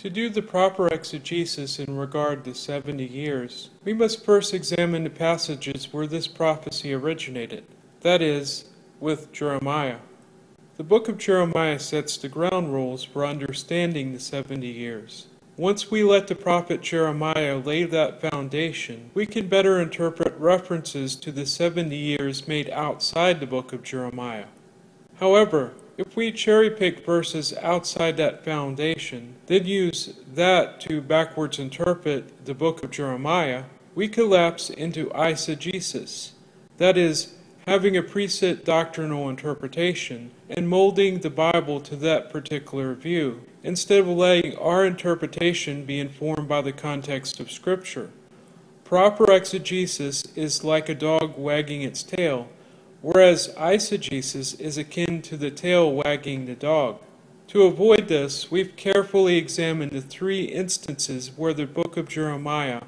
To do the proper exegesis in regard to 70 years, we must first examine the passages where this prophecy originated, that is, with Jeremiah. The book of Jeremiah sets the ground rules for understanding the 70 years. Once we let the prophet Jeremiah lay that foundation, we can better interpret references to the 70 years made outside the book of Jeremiah. However, if we cherry-pick verses outside that foundation, then use that to backwards interpret the book of Jeremiah, we collapse into eisegesis, that is, having a preset doctrinal interpretation and molding the Bible to that particular view, instead of letting our interpretation be informed by the context of Scripture. Proper exegesis is like a dog wagging its tail, whereas eisegesis is akin to the tail wagging the dog. To avoid this, we've carefully examined the 3 instances where the book of Jeremiah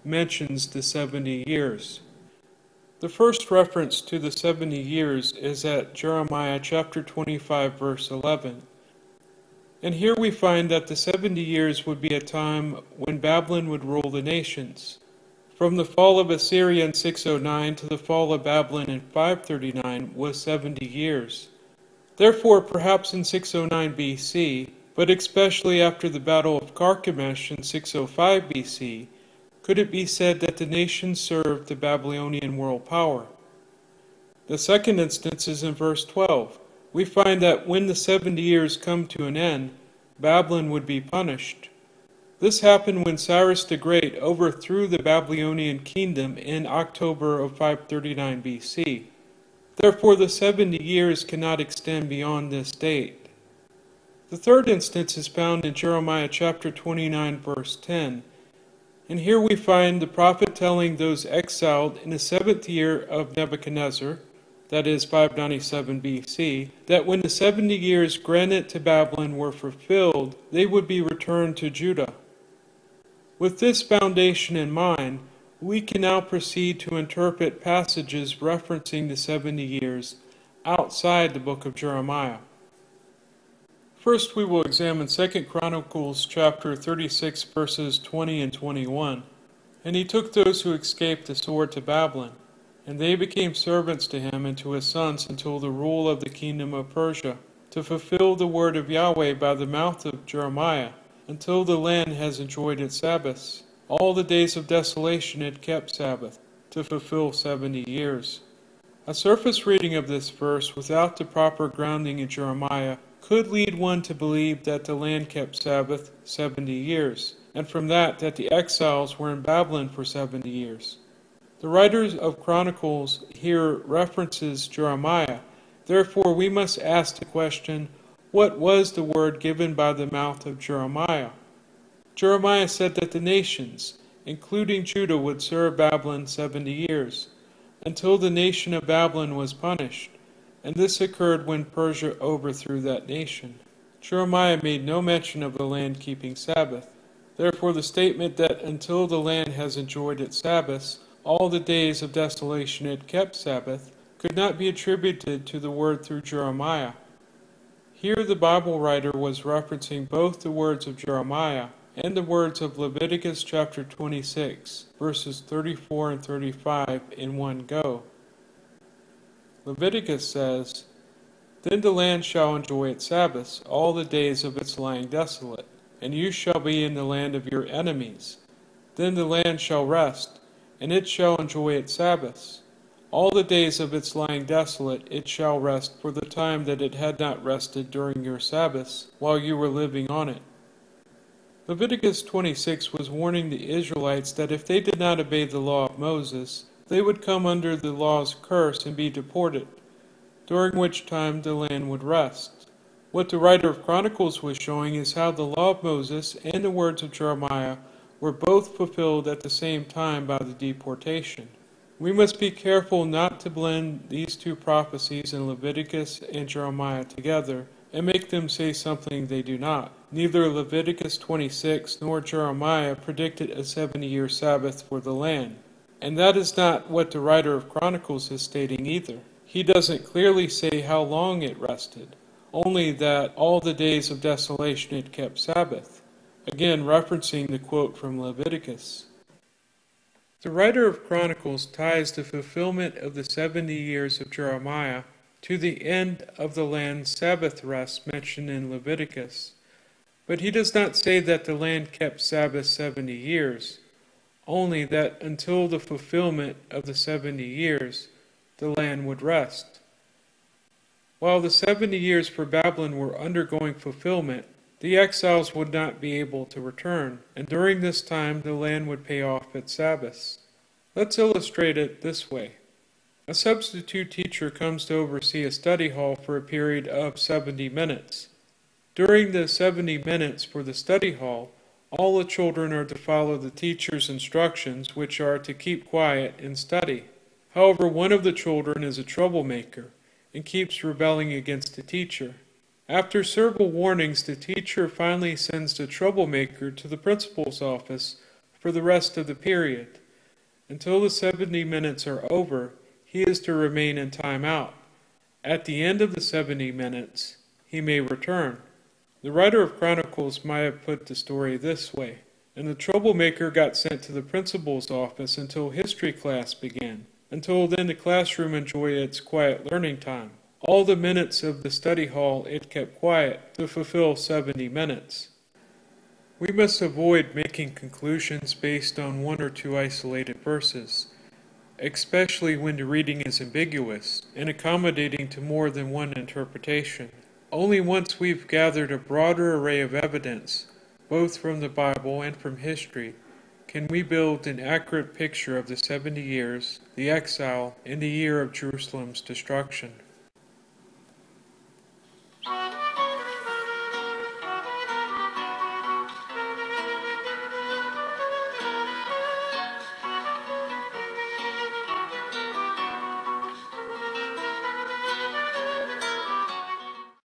mentions the 70 years. The first reference to the 70 years is at Jeremiah chapter 25, verse 11. And here we find that the 70 years would be a time when Babylon would rule the nations. From the fall of Assyria in 609 to the fall of Babylon in 539 was 70 years. Therefore, perhaps in 609 BC, but especially after the Battle of Carchemish in 605 BC, could it be said that the nation served the Babylonian world power. The second instance is in verse 12. We find that when the 70 years come to an end, Babylon would be punished. This happened when Cyrus the Great overthrew the Babylonian kingdom in October of 539 BC. Therefore, the 70 years cannot extend beyond this date. The third instance is found in Jeremiah chapter 29, verse 10. And here we find the prophet telling those exiled in the 7th year of Nebuchadnezzar, that is 597 BC, that when the 70 years granted to Babylon were fulfilled, they would be returned to Judah. With this foundation in mind, we can now proceed to interpret passages referencing the 70 years outside the book of Jeremiah. First, we will examine 2 Chronicles chapter 36, verses 20 and 21. And he took those who escaped the sword to Babylon, and they became servants to him and to his sons until the rule of the kingdom of Persia, to fulfill the word of Yahweh by the mouth of Jeremiah, until the land has enjoyed its Sabbaths. All the days of desolation it kept Sabbath, to fulfill 70 years. A surface reading of this verse without the proper grounding in Jeremiah could lead one to believe that the land kept Sabbath 70 years, and from that the exiles were in Babylon for 70 years. The writers of Chronicles here references Jeremiah. Therefore, we must ask the question, what was the word given by the mouth of Jeremiah? Jeremiah said that the nations, including Judah, would serve Babylon 70 years, until the nation of Babylon was punished. And this occurred when Persia overthrew that nation. Jeremiah made no mention of the land keeping Sabbath. Therefore, the statement that until the land has enjoyed its Sabbaths, all the days of desolation it kept Sabbath, could not be attributed to the word through Jeremiah. Here the Bible writer was referencing both the words of Jeremiah and the words of Leviticus chapter 26, verses 34 and 35 in one go. Leviticus says, Then the land shall enjoy its Sabbaths all the days of its lying desolate, and you shall be in the land of your enemies. Then the land shall rest, and it shall enjoy its Sabbaths. All the days of its lying desolate it shall rest for the time that it had not rested during your Sabbaths, while you were living on it. Leviticus 26 was warning the Israelites that if they did not obey the law of Moses, they would come under the law's curse and be deported, during which time the land would rest. What the writer of Chronicles was showing is how the law of Moses and the words of Jeremiah were both fulfilled at the same time by the deportation. We must be careful not to blend these two prophecies in Leviticus and Jeremiah together and make them say something they do not. Neither Leviticus 26 nor Jeremiah predicted a 70-year Sabbath for the land. And that is not what the writer of Chronicles is stating either. He doesn't clearly say how long it rested, only that all the days of desolation it kept Sabbath. again referencing the quote from Leviticus. The writer of Chronicles ties the fulfillment of the 70 years of Jeremiah to the end of the land's Sabbath rest mentioned in Leviticus. But he does not say that the land kept Sabbath 70 years, only that until the fulfillment of the 70 years, the land would rest. While the 70 years for Babylon were undergoing fulfillment, the exiles would not be able to return, and during this time the land would pay off its Sabbaths. Let's illustrate it this way. A substitute teacher comes to oversee a study hall for a period of 70 minutes. During the 70 minutes for the study hall, all the children are to follow the teacher's instructions, which are to keep quiet and study. However, one of the children is a troublemaker and keeps rebelling against the teacher. After several warnings, the teacher finally sends the troublemaker to the principal's office for the rest of the period. Until the 70 minutes are over, he is to remain in timeout. At the end of the 70 minutes, he may return. The writer of Chronicles might have put the story this way: and the troublemaker got sent to the principal's office until history class began. Until then, the classroom enjoyed its quiet learning time. All the minutes of the study hall it kept quiet to fulfill 70 minutes. We must avoid making conclusions based on one or two isolated verses, especially when the reading is ambiguous and accommodating to more than one interpretation. Only once we've gathered a broader array of evidence, both from the Bible and from history, can we build an accurate picture of the 70 years, the exile, and the year of Jerusalem's destruction.